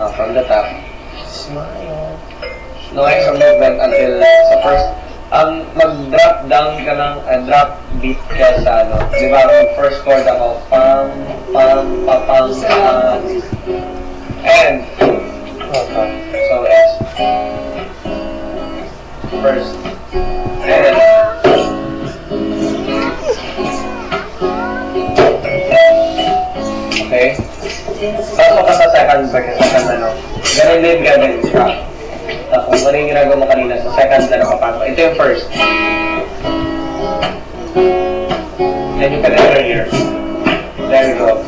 From the top. Smile. No extra movement until sa first. Mag-drop down ka ng, drop beat ka sa ano. Di ba, first chord ako, pam, pam, papam, pam. And, so it's first. And, okay. Pasok ka sa second ano. Ganun din gagawin ka. Tapos, ano yung ginagawa mo kanina sa second na nakapasok? Ito yung first. Then you can enter here. There you go.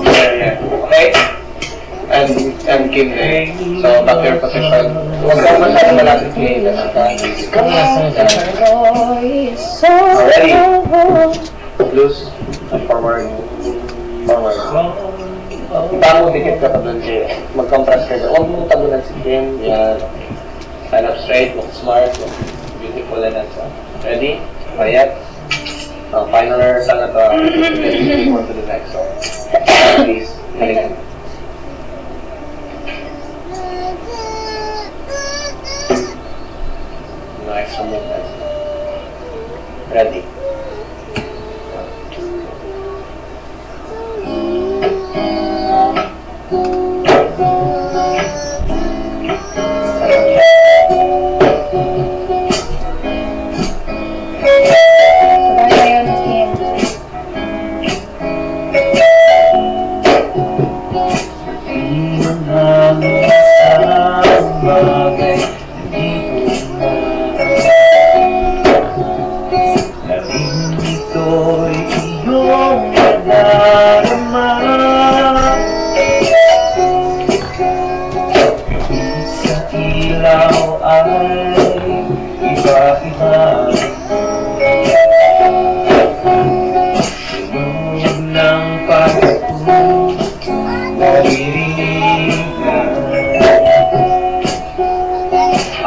There, yeah. Okay? And keep there. So, back to your position. Huwag kang masyadong malapit ngayon. Ready? Loose. And forward. Forward. Ibango dikit ka pa doon siya. Mag-compress ka doon. Huwag mong tabunan si Kim. Yan. Stand up straight. Look smart. Look beautiful and that's all. Ready? Quiet. Final rehearsal na to. Let's move on to the next song. Please. Galing. No extra movements. Ready?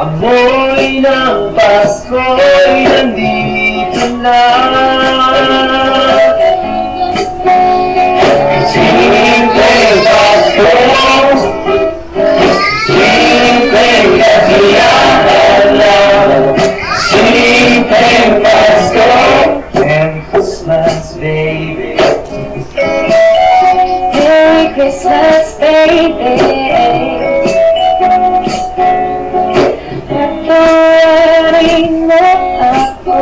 Amoy ng Pasko'y nandito na. Simpleng Pasko, simpleng kasiyahan lang. Simpleng Pasko and Christmas, baby. Merry Christmas, baby. Feeling mo ako,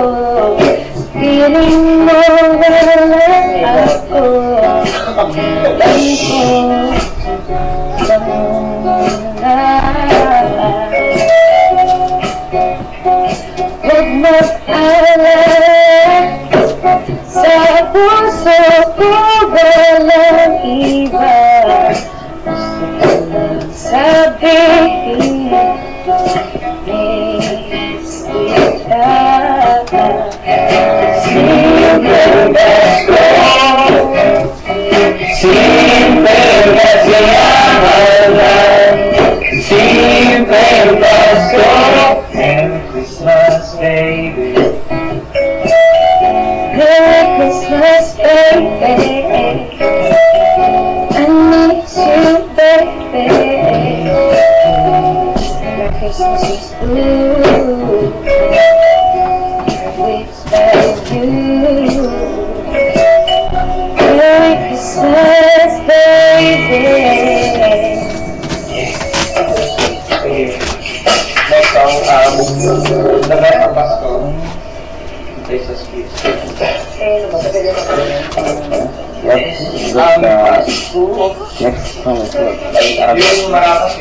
feeling mo wala ako. Alam ko, huwag mag-alala, sa puso ko walang iba. Gusto ko lang sabihin, Simpleng Pasko, simpleng kasiyahan lang. Simpleng Pasko and Christmas, baby. Merry Christmas, baby. I miss you, baby. Merry Christmas is blue. We expect you. Merry Christmas, baby. Next song, The Rest of Pasko. Places, please. Next song is Yung marakas